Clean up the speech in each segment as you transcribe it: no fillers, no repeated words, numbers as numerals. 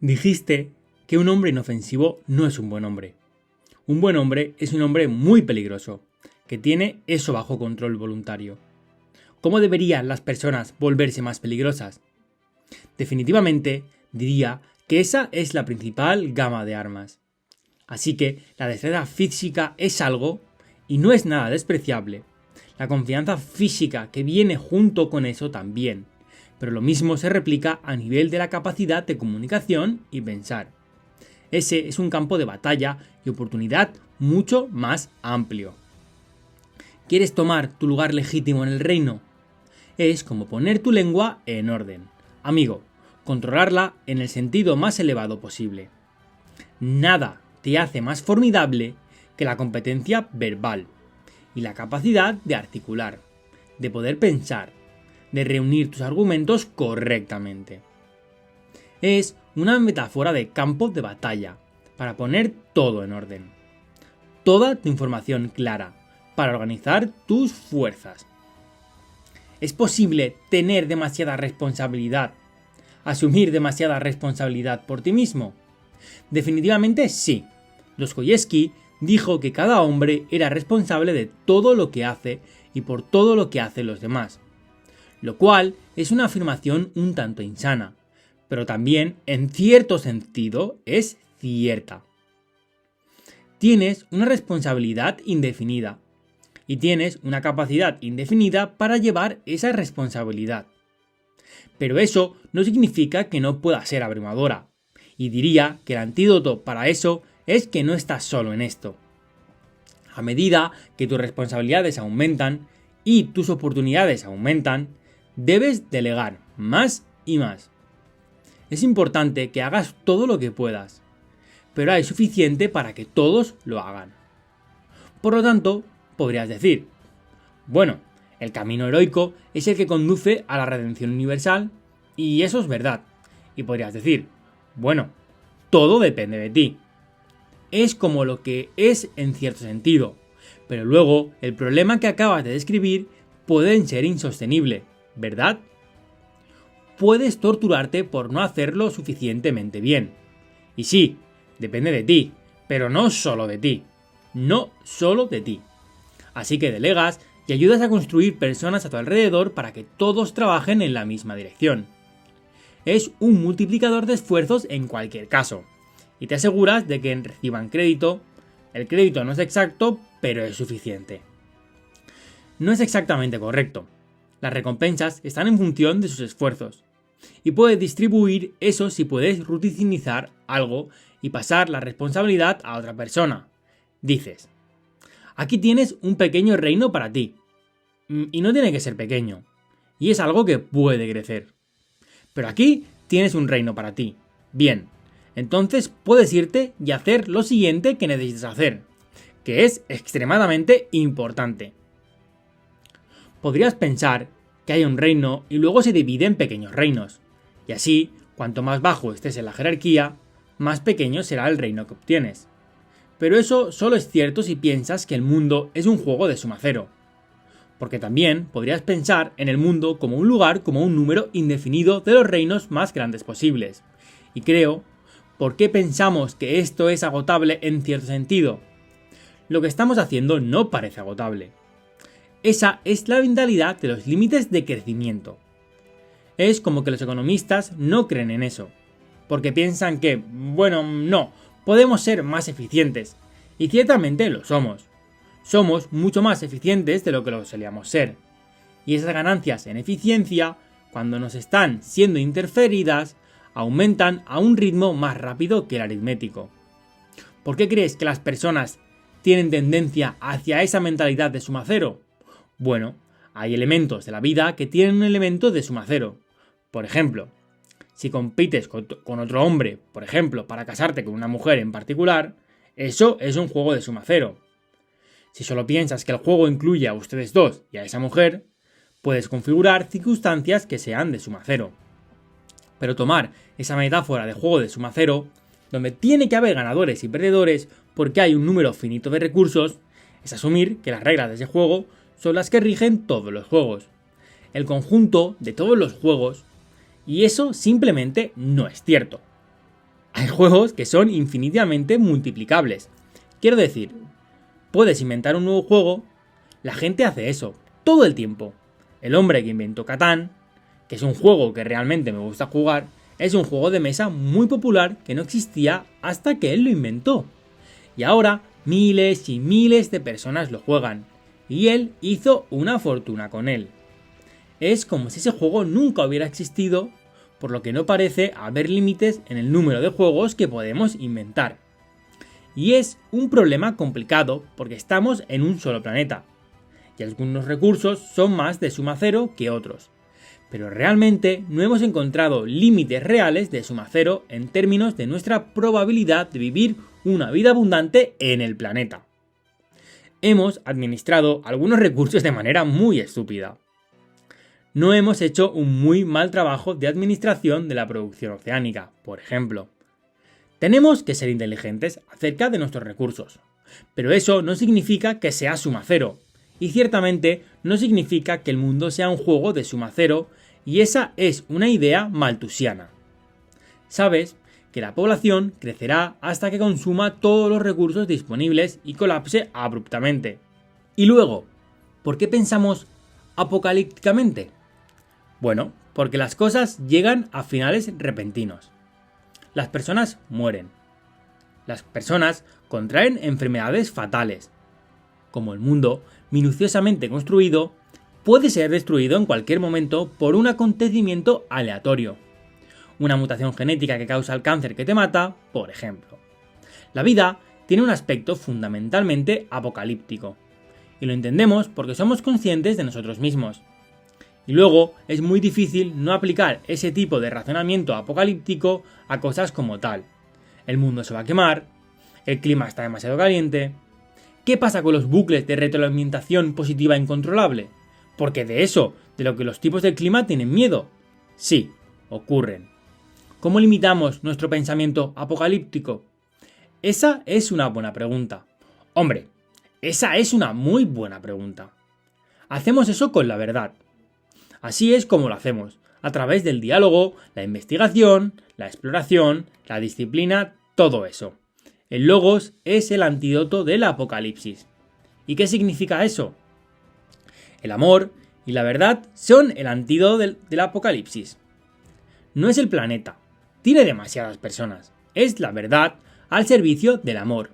Dijiste que un hombre inofensivo no es un buen hombre. Un buen hombre es un hombre muy peligroso, que tiene eso bajo control voluntario. ¿Cómo deberían las personas volverse más peligrosas? Definitivamente diría que esa es la principal gama de armas. Así que la destreza física es algo, y no es nada despreciable. La confianza física que viene junto con eso también. Pero lo mismo se replica a nivel de la capacidad de comunicación y pensar. Ese es un campo de batalla y oportunidad mucho más amplio. ¿Quieres tomar tu lugar legítimo en el reino? Es como poner tu lengua en orden. Amigo, controlarla en el sentido más elevado posible. Nada te hace más formidable que la competencia verbal y la capacidad de articular, de poder pensar, de reunir tus argumentos correctamente. Es una metáfora de campo de batalla, para poner todo en orden. Toda tu información clara, para organizar tus fuerzas. ¿Es posible tener demasiada responsabilidad? ¿Asumir demasiada responsabilidad por ti mismo? Definitivamente sí. Dostoyevski dijo que cada hombre era responsable de todo lo que hace y por todo lo que hacen los demás. Lo cual es una afirmación un tanto insana, pero también, en cierto sentido, es cierta. Tienes una responsabilidad indefinida, y tienes una capacidad indefinida para llevar esa responsabilidad. Pero eso no significa que no pueda ser abrumadora, y diría que el antídoto para eso es que no estás solo en esto. A medida que tus responsabilidades aumentan y tus oportunidades aumentan, debes delegar más y más. Es importante que hagas todo lo que puedas, pero hay suficiente para que todos lo hagan. Por lo tanto, podrías decir, bueno, el camino heroico es el que conduce a la redención universal, y eso es verdad. Y podrías decir, bueno, todo depende de ti. Es como lo que es en cierto sentido, pero luego el problema que acabas de describir puede ser insostenible, ¿verdad? Puedes torturarte por no hacerlo suficientemente bien. Y sí, depende de ti, pero no solo de ti. No solo de ti. Así que delegas y ayudas a construir personas a tu alrededor para que todos trabajen en la misma dirección. Es un multiplicador de esfuerzos en cualquier caso. Y te aseguras de que reciban crédito. El crédito no es exacto, pero es suficiente. No es exactamente correcto. Las recompensas están en función de sus esfuerzos. Y puedes distribuir eso si puedes rutinizar algo y pasar la responsabilidad a otra persona. Dices, aquí tienes un pequeño reino para ti. Y no tiene que ser pequeño. Y es algo que puede crecer. Pero aquí tienes un reino para ti. Bien, entonces puedes irte y hacer lo siguiente que necesitas hacer, que es extremadamente importante. Podrías pensar que hay un reino y luego se divide en pequeños reinos, y así, cuanto más bajo estés en la jerarquía, más pequeño será el reino que obtienes. Pero eso solo es cierto si piensas que el mundo es un juego de suma cero. Porque también podrías pensar en el mundo como un lugar como un número indefinido de los reinos más grandes posibles. Y creo, ¿por qué pensamos que esto es agotable en cierto sentido? Lo que estamos haciendo no parece agotable. Esa es la mentalidad de los límites de crecimiento. Es como que los economistas no creen en eso, porque piensan que, bueno, no, podemos ser más eficientes, y ciertamente lo somos. Somos mucho más eficientes de lo que lo solíamos ser, y esas ganancias en eficiencia, cuando nos están siendo interferidas, aumentan a un ritmo más rápido que el aritmético. ¿Por qué crees que las personas tienen tendencia hacia esa mentalidad de suma cero? Bueno, hay elementos de la vida que tienen un elemento de suma cero. Por ejemplo, si compites con otro hombre, por ejemplo, para casarte con una mujer en particular, eso es un juego de suma cero. Si solo piensas que el juego incluye a ustedes dos y a esa mujer, puedes configurar circunstancias que sean de suma cero. Pero tomar esa metáfora de juego de suma cero, donde tiene que haber ganadores y perdedores porque hay un número finito de recursos, es asumir que las reglas de ese juego son las que rigen todos los juegos. El conjunto de todos los juegos, y eso simplemente no es cierto. Hay juegos que son infinitamente multiplicables. Quiero decir, puedes inventar un nuevo juego, la gente hace eso, todo el tiempo. El hombre que inventó Catán, que es un juego que realmente me gusta jugar, es un juego de mesa muy popular que no existía hasta que él lo inventó. Y ahora miles y miles de personas lo juegan, y él hizo una fortuna con él. Es como si ese juego nunca hubiera existido, por lo que no parece haber límites en el número de juegos que podemos inventar. Y es un problema complicado porque estamos en un solo planeta, y algunos recursos son más de suma cero que otros. Pero realmente no hemos encontrado límites reales de suma cero en términos de nuestra probabilidad de vivir una vida abundante en el planeta. Hemos administrado algunos recursos de manera muy estúpida. No hemos hecho un muy mal trabajo de administración de la producción oceánica, por ejemplo. Tenemos que ser inteligentes acerca de nuestros recursos, pero eso no significa que sea suma cero, y ciertamente no significa que el mundo sea un juego de suma cero, y esa es una idea malthusiana. Sabes que la población crecerá hasta que consuma todos los recursos disponibles y colapse abruptamente. Y luego, ¿por qué pensamos apocalípticamente? Bueno, porque las cosas llegan a finales repentinos. Las personas mueren. Las personas contraen enfermedades fatales. Como el mundo, minuciosamente construido, puede ser destruido en cualquier momento por un acontecimiento aleatorio. Una mutación genética que causa el cáncer que te mata, por ejemplo. La vida tiene un aspecto fundamentalmente apocalíptico. Y lo entendemos porque somos conscientes de nosotros mismos. Y luego es muy difícil no aplicar ese tipo de razonamiento apocalíptico a cosas como tal. El mundo se va a quemar, el clima está demasiado caliente. ¿Qué pasa con los bucles de retroalimentación positiva incontrolable? Porque de eso, de lo que los tipos del clima tienen miedo. Sí, ocurren. ¿Cómo limitamos nuestro pensamiento apocalíptico? Esa es una buena pregunta. Hombre, esa es una muy buena pregunta. Hacemos eso con la verdad. Así es como lo hacemos, a través del diálogo, la investigación, la exploración, la disciplina, todo eso. El logos es el antídoto del apocalipsis. ¿Y qué significa eso? El amor y la verdad son el antídoto del apocalipsis. No es el planeta, tiene demasiadas personas, es la verdad al servicio del amor.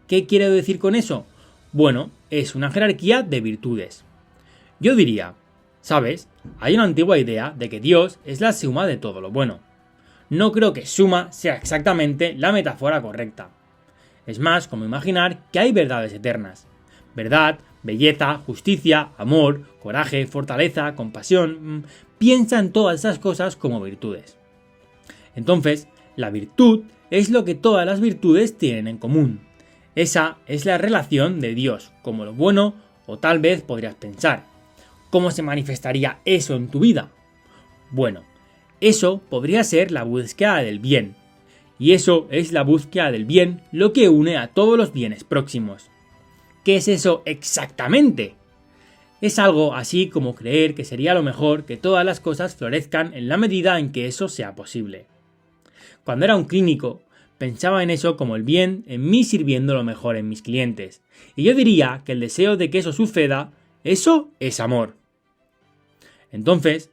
¿Qué quiero decir con eso? Bueno, es una jerarquía de virtudes. Yo diría, ¿sabes? Hay una antigua idea de que Dios es la suma de todo lo bueno. No creo que suma sea exactamente la metáfora correcta. Es más como imaginar que hay verdades eternas. Verdad, belleza, justicia, amor, coraje, fortaleza, compasión. Piensa en todas esas cosas como virtudes. Entonces, la virtud es lo que todas las virtudes tienen en común. Esa es la relación de Dios, como lo bueno, o tal vez podrías pensar. ¿Cómo se manifestaría eso en tu vida? Bueno, eso podría ser la búsqueda del bien. Y eso es la búsqueda del bien lo que une a todos los bienes próximos. ¿Qué es eso exactamente? Es algo así como creer que sería lo mejor que todas las cosas florezcan en la medida en que eso sea posible. Cuando era un clínico, pensaba en eso como el bien en mí sirviendo lo mejor en mis clientes. Y yo diría que el deseo de que eso suceda, eso es amor. Entonces,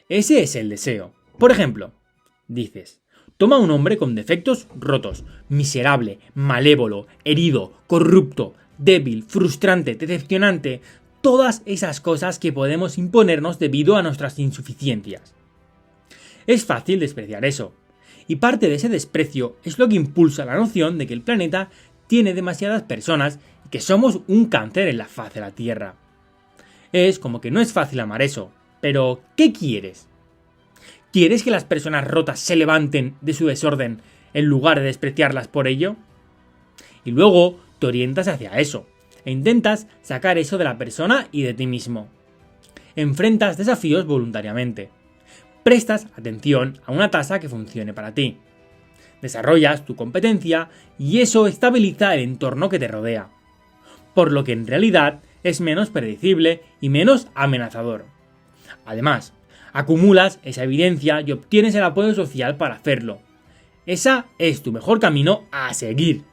ese es el deseo. Por ejemplo, dices, toma a un hombre con defectos rotos, miserable, malévolo, herido, corrupto, débil, frustrante, decepcionante, todas esas cosas que podemos imponernos debido a nuestras insuficiencias. Es fácil despreciar eso, y parte de ese desprecio es lo que impulsa la noción de que el planeta tiene demasiadas personas y que somos un cáncer en la faz de la Tierra. Es como que no es fácil amar eso, pero ¿qué quieres? ¿Quieres que las personas rotas se levanten de su desorden en lugar de despreciarlas por ello? Y luego te orientas hacia eso, e intentas sacar eso de la persona y de ti mismo. Enfrentas desafíos voluntariamente. Prestas atención a una tasa que funcione para ti. Desarrollas tu competencia y eso estabiliza el entorno que te rodea. Por lo que en realidad es menos predecible y menos amenazador. Además, acumulas esa evidencia y obtienes el apoyo social para hacerlo. Esa es tu mejor camino a seguir.